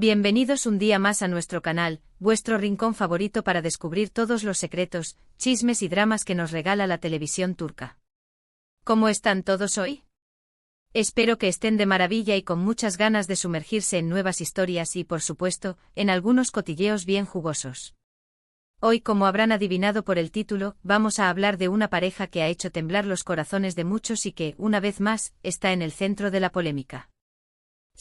Bienvenidos un día más a nuestro canal, vuestro rincón favorito para descubrir todos los secretos, chismes y dramas que nos regala la televisión turca. ¿Cómo están todos hoy? Espero que estén de maravilla y con muchas ganas de sumergirse en nuevas historias y, por supuesto, en algunos cotilleos bien jugosos. Hoy, como habrán adivinado por el título, vamos a hablar de una pareja que ha hecho temblar los corazones de muchos y que, una vez más, está en el centro de la polémica.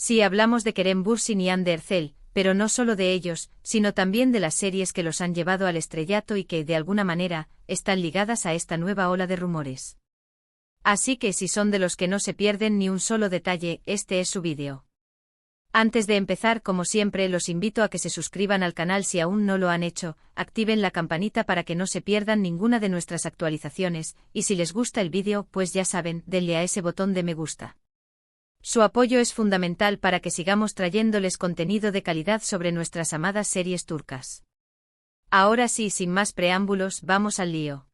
Sí, hablamos de Kerem Bürsin y Hande Erçel, pero no solo de ellos, sino también de las series que los han llevado al estrellato y que, de alguna manera, están ligadas a esta nueva ola de rumores. Así que si son de los que no se pierden ni un solo detalle, este es su vídeo. Antes de empezar, como siempre, los invito a que se suscriban al canal si aún no lo han hecho, activen la campanita para que no se pierdan ninguna de nuestras actualizaciones, y si les gusta el vídeo, pues ya saben, denle a ese botón de me gusta. Su apoyo es fundamental para que sigamos trayéndoles contenido de calidad sobre nuestras amadas series turcas. Ahora sí, sin más preámbulos, vamos al lío.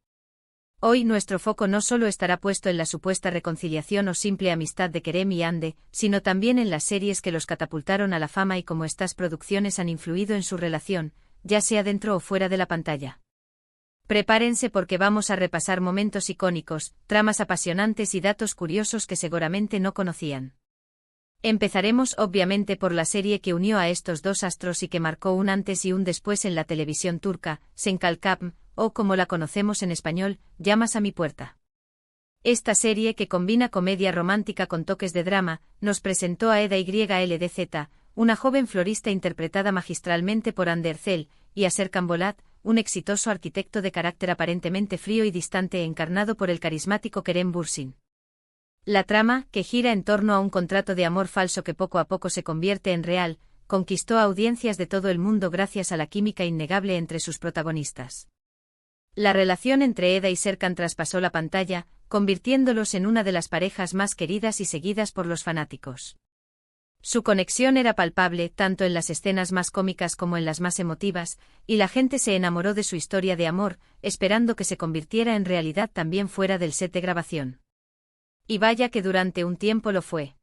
Hoy nuestro foco no solo estará puesto en la supuesta reconciliación o simple amistad de Kerem y Hande, sino también en las series que los catapultaron a la fama y cómo estas producciones han influido en su relación, ya sea dentro o fuera de la pantalla. Prepárense porque vamos a repasar momentos icónicos, tramas apasionantes y datos curiosos que seguramente no conocían. Empezaremos obviamente por la serie que unió a estos dos astros y que marcó un antes y un después en la televisión turca, Sen Kalkapm, o como la conocemos en español, Llamas a mi puerta. Esta serie, que combina comedia romántica con toques de drama, nos presentó a Eda Yldz, una joven florista interpretada magistralmente por Hande Erçel, y a Serkan Bolat, un exitoso arquitecto de carácter aparentemente frío y distante encarnado por el carismático Kerem Bürsin. La trama, que gira en torno a un contrato de amor falso que poco a poco se convierte en real, conquistó a audiencias de todo el mundo gracias a la química innegable entre sus protagonistas. La relación entre Eda y Serkan traspasó la pantalla, convirtiéndolos en una de las parejas más queridas y seguidas por los fanáticos. Su conexión era palpable tanto en las escenas más cómicas como en las más emotivas, y la gente se enamoró de su historia de amor, esperando que se convirtiera en realidad también fuera del set de grabación. Y vaya que durante un tiempo lo fue.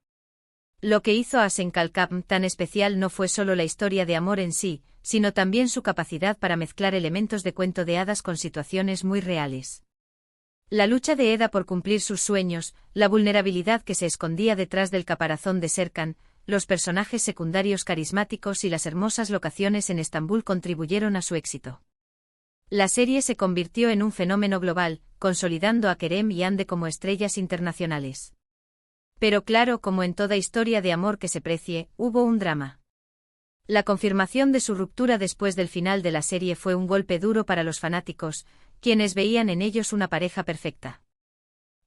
Lo que hizo a Sen Kalkapm tan especial no fue solo la historia de amor en sí, sino también su capacidad para mezclar elementos de cuento de hadas con situaciones muy reales. La lucha de Eda por cumplir sus sueños, la vulnerabilidad que se escondía detrás del caparazón de Serkan, los personajes secundarios carismáticos y las hermosas locaciones en Estambul contribuyeron a su éxito. La serie se convirtió en un fenómeno global, consolidando a Kerem y Hande como estrellas internacionales. Pero claro, como en toda historia de amor que se precie, hubo un drama. La confirmación de su ruptura después del final de la serie fue un golpe duro para los fanáticos, quienes veían en ellos una pareja perfecta.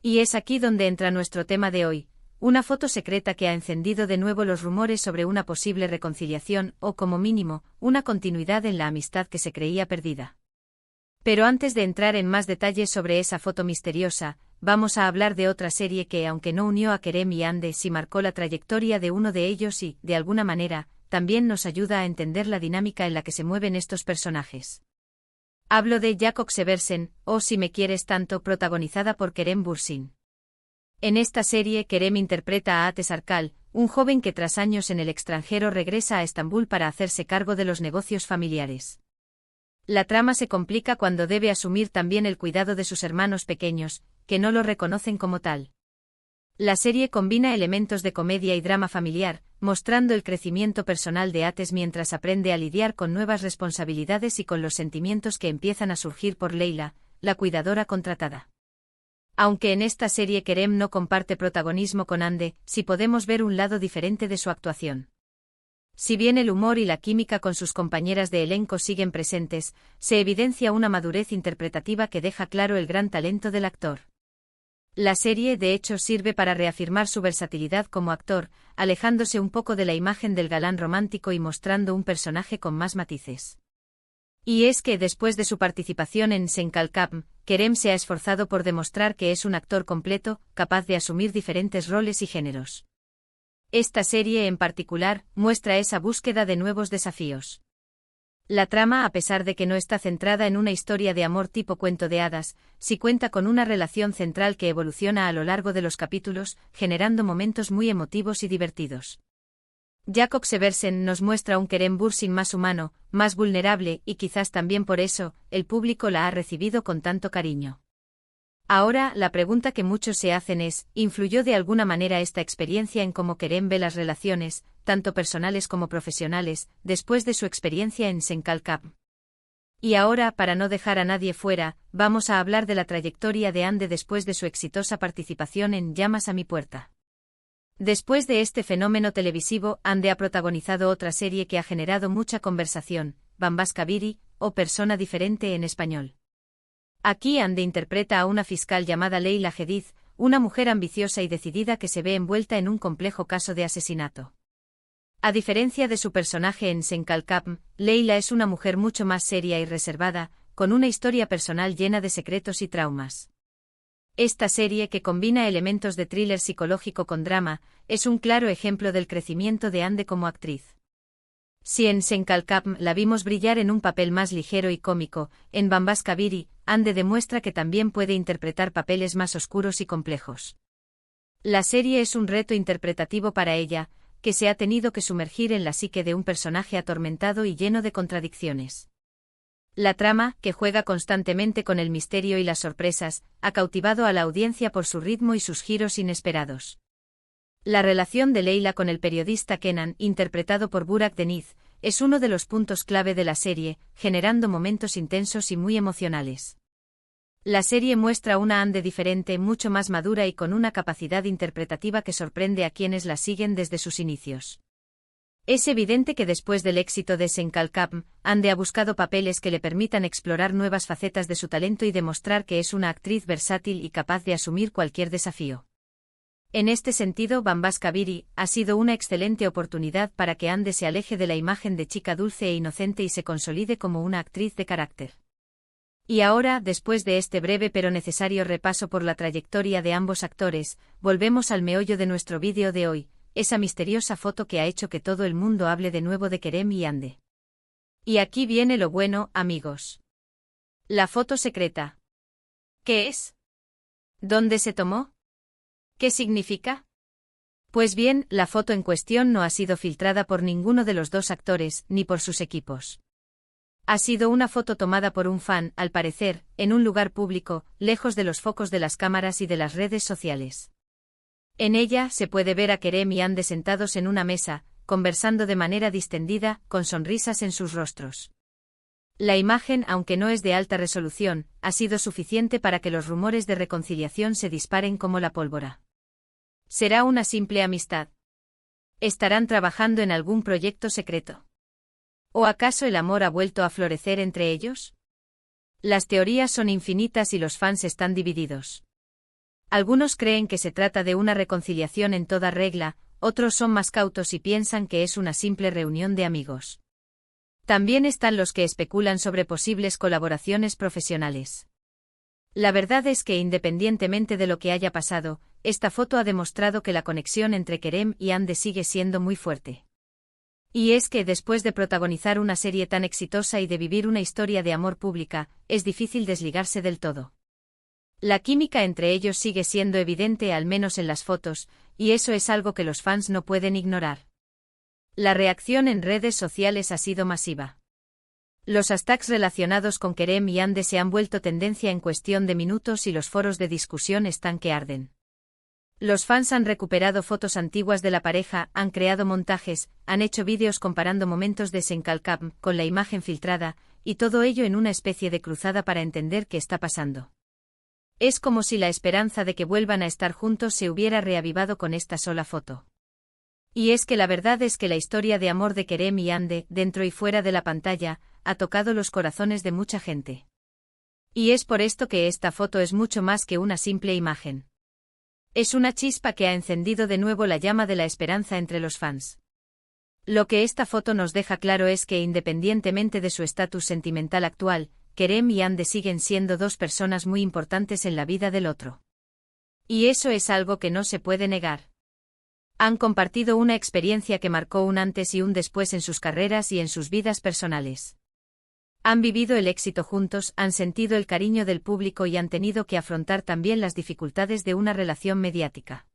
Y es aquí donde entra nuestro tema de hoy, una foto secreta que ha encendido de nuevo los rumores sobre una posible reconciliación o, como mínimo, una continuidad en la amistad que se creía perdida. Pero antes de entrar en más detalles sobre esa foto misteriosa, vamos a hablar de otra serie que, aunque no unió a Kerem y Hande, sí marcó la trayectoria de uno de ellos y, de alguna manera, también nos ayuda a entender la dinámica en la que se mueven estos personajes. Hablo de Jakob Seversen, o Si me quieres tanto, protagonizada por Kerem Bürsin. En esta serie, Kerem interpreta a Ateş Arkal, un joven que tras años en el extranjero regresa a Estambul para hacerse cargo de los negocios familiares. La trama se complica cuando debe asumir también el cuidado de sus hermanos pequeños, que no lo reconocen como tal. La serie combina elementos de comedia y drama familiar, mostrando el crecimiento personal de Ateş mientras aprende a lidiar con nuevas responsabilidades y con los sentimientos que empiezan a surgir por Leyla, la cuidadora contratada. Aunque en esta serie Kerem no comparte protagonismo con Hande, sí podemos ver un lado diferente de su actuación. Si bien el humor y la química con sus compañeras de elenco siguen presentes, se evidencia una madurez interpretativa que deja claro el gran talento del actor. La serie, de hecho, sirve para reafirmar su versatilidad como actor, alejándose un poco de la imagen del galán romántico y mostrando un personaje con más matices. Y es que después de su participación en Sen Kalkapm, Kerem se ha esforzado por demostrar que es un actor completo, capaz de asumir diferentes roles y géneros. Esta serie en particular muestra esa búsqueda de nuevos desafíos. La trama, a pesar de que no está centrada en una historia de amor tipo cuento de hadas, sí cuenta con una relación central que evoluciona a lo largo de los capítulos, generando momentos muy emotivos y divertidos. Jakob Seversen nos muestra un Kerem Bürsin más humano, más vulnerable y quizás también por eso, el público la ha recibido con tanto cariño. Ahora, la pregunta que muchos se hacen es, ¿influyó de alguna manera esta experiencia en cómo Kerem ve las relaciones, tanto personales como profesionales, después de su experiencia en Senkalkap? Y ahora, para no dejar a nadie fuera, vamos a hablar de la trayectoria de Hande después de su exitosa participación en Llamas a mi puerta. Después de este fenómeno televisivo, Hande ha protagonizado otra serie que ha generado mucha conversación, Bambaska Biri, o Persona Diferente en español. Aquí Hande interpreta a una fiscal llamada Leila Jediz, una mujer ambiciosa y decidida que se ve envuelta en un complejo caso de asesinato. A diferencia de su personaje en Senkalkap, Leila es una mujer mucho más seria y reservada, con una historia personal llena de secretos y traumas. Esta serie, que combina elementos de thriller psicológico con drama, es un claro ejemplo del crecimiento de Hande como actriz. Si en Senkalkap la vimos brillar en un papel más ligero y cómico, en Bambaska Biri, Hande demuestra que también puede interpretar papeles más oscuros y complejos. La serie es un reto interpretativo para ella, que se ha tenido que sumergir en la psique de un personaje atormentado y lleno de contradicciones. La trama, que juega constantemente con el misterio y las sorpresas, ha cautivado a la audiencia por su ritmo y sus giros inesperados. La relación de Leila con el periodista Kenan, interpretado por Burak Deniz, es uno de los puntos clave de la serie, generando momentos intensos y muy emocionales. La serie muestra una Hande diferente, mucho más madura y con una capacidad interpretativa que sorprende a quienes la siguen desde sus inicios. Es evidente que después del éxito de Senkalkap, Hande ha buscado papeles que le permitan explorar nuevas facetas de su talento y demostrar que es una actriz versátil y capaz de asumir cualquier desafío. En este sentido, Bambaska Biri ha sido una excelente oportunidad para que Hande se aleje de la imagen de chica dulce e inocente y se consolide como una actriz de carácter. Y ahora, después de este breve pero necesario repaso por la trayectoria de ambos actores, volvemos al meollo de nuestro vídeo de hoy, esa misteriosa foto que ha hecho que todo el mundo hable de nuevo de Kerem y Hande. Y aquí viene lo bueno, amigos. La foto secreta. ¿Qué es? ¿Dónde se tomó? ¿Qué significa? Pues bien, la foto en cuestión no ha sido filtrada por ninguno de los dos actores, ni por sus equipos. Ha sido una foto tomada por un fan, al parecer, en un lugar público, lejos de los focos de las cámaras y de las redes sociales. En ella se puede ver a Kerem y Hande sentados en una mesa, conversando de manera distendida, con sonrisas en sus rostros. La imagen, aunque no es de alta resolución, ha sido suficiente para que los rumores de reconciliación se disparen como la pólvora. ¿Será una simple amistad? ¿Estarán trabajando en algún proyecto secreto? ¿O acaso el amor ha vuelto a florecer entre ellos? Las teorías son infinitas y los fans están divididos. Algunos creen que se trata de una reconciliación en toda regla, otros son más cautos y piensan que es una simple reunión de amigos. También están los que especulan sobre posibles colaboraciones profesionales. La verdad es que independientemente de lo que haya pasado, esta foto ha demostrado que la conexión entre Kerem y Hande sigue siendo muy fuerte. Y es que después de protagonizar una serie tan exitosa y de vivir una historia de amor pública, es difícil desligarse del todo. La química entre ellos sigue siendo evidente, al menos en las fotos, y eso es algo que los fans no pueden ignorar. La reacción en redes sociales ha sido masiva. Los hashtags relacionados con Kerem y Hande se han vuelto tendencia en cuestión de minutos y los foros de discusión están que arden. Los fans han recuperado fotos antiguas de la pareja, han creado montajes, han hecho vídeos comparando momentos de Senkalkap con la imagen filtrada, y todo ello en una especie de cruzada para entender qué está pasando. Es como si la esperanza de que vuelvan a estar juntos se hubiera reavivado con esta sola foto. Y es que la verdad es que la historia de amor de Kerem y Hande, dentro y fuera de la pantalla, ha tocado los corazones de mucha gente. Y es por esto que esta foto es mucho más que una simple imagen. Es una chispa que ha encendido de nuevo la llama de la esperanza entre los fans. Lo que esta foto nos deja claro es que independientemente de su estatus sentimental actual, Kerem y Hande siguen siendo dos personas muy importantes en la vida del otro. Y eso es algo que no se puede negar. Han compartido una experiencia que marcó un antes y un después en sus carreras y en sus vidas personales. Han vivido el éxito juntos, han sentido el cariño del público y han tenido que afrontar también las dificultades de una relación mediática.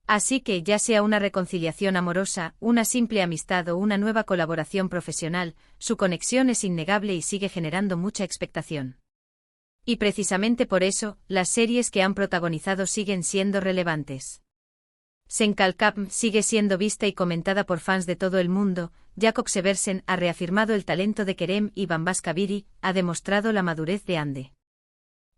Así que, ya sea una reconciliación amorosa, una simple amistad o una nueva colaboración profesional, su conexión es innegable y sigue generando mucha expectación. Y precisamente por eso, las series que han protagonizado siguen siendo relevantes. Senkalkam sigue siendo vista y comentada por fans de todo el mundo. Jakob Seversen ha reafirmado el talento de Kerem y Bambas Kabiri ha demostrado la madurez de Ande.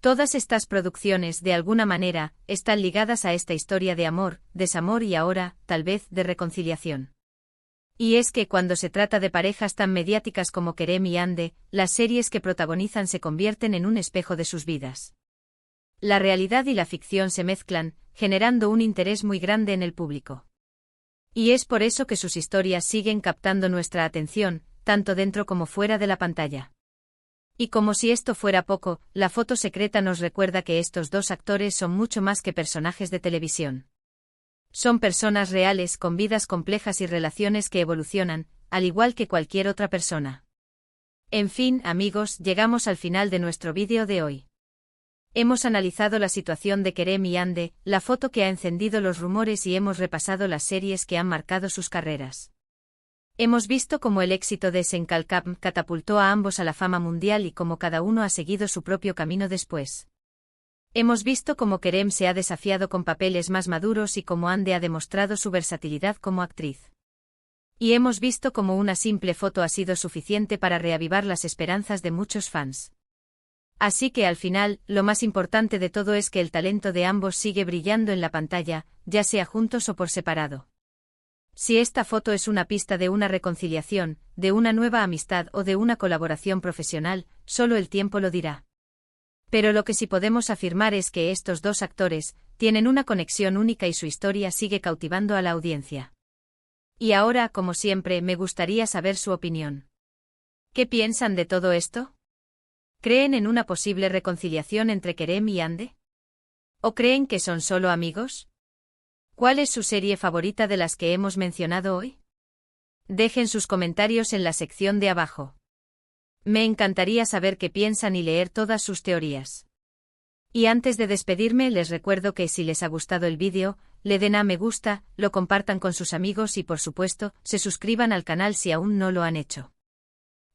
Todas estas producciones, de alguna manera, están ligadas a esta historia de amor, desamor y ahora, tal vez, de reconciliación. Y es que cuando se trata de parejas tan mediáticas como Kerem y Ande, las series que protagonizan se convierten en un espejo de sus vidas. La realidad y la ficción se mezclan, generando un interés muy grande en el público. Y es por eso que sus historias siguen captando nuestra atención, tanto dentro como fuera de la pantalla. Y como si esto fuera poco, la foto secreta nos recuerda que estos dos actores son mucho más que personajes de televisión. Son personas reales con vidas complejas y relaciones que evolucionan, al igual que cualquier otra persona. En fin, amigos, llegamos al final de nuestro vídeo de hoy. Hemos analizado la situación de Kerem y Ande, la foto que ha encendido los rumores y hemos repasado las series que han marcado sus carreras. Hemos visto cómo el éxito de Senkalkam catapultó a ambos a la fama mundial y cómo cada uno ha seguido su propio camino después. Hemos visto cómo Kerem se ha desafiado con papeles más maduros y cómo Ande ha demostrado su versatilidad como actriz. Y hemos visto cómo una simple foto ha sido suficiente para reavivar las esperanzas de muchos fans. Así que al final, lo más importante de todo es que el talento de ambos sigue brillando en la pantalla, ya sea juntos o por separado. Si esta foto es una pista de una reconciliación, de una nueva amistad o de una colaboración profesional, solo el tiempo lo dirá. Pero lo que sí podemos afirmar es que estos dos actores tienen una conexión única y su historia sigue cautivando a la audiencia. Y ahora, como siempre, me gustaría saber su opinión. ¿Qué piensan de todo esto? ¿Creen en una posible reconciliación entre Kerem y Ande? ¿O creen que son solo amigos? ¿Cuál es su serie favorita de las que hemos mencionado hoy? Dejen sus comentarios en la sección de abajo. Me encantaría saber qué piensan y leer todas sus teorías. Y antes de despedirme les recuerdo que si les ha gustado el vídeo, le den a me gusta, lo compartan con sus amigos y por supuesto, se suscriban al canal si aún no lo han hecho.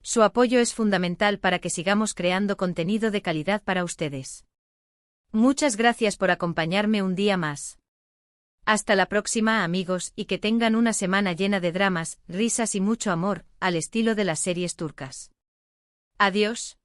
Su apoyo es fundamental para que sigamos creando contenido de calidad para ustedes. Muchas gracias por acompañarme un día más. Hasta la próxima, amigos, y que tengan una semana llena de dramas, risas y mucho amor, al estilo de las series turcas. Adiós.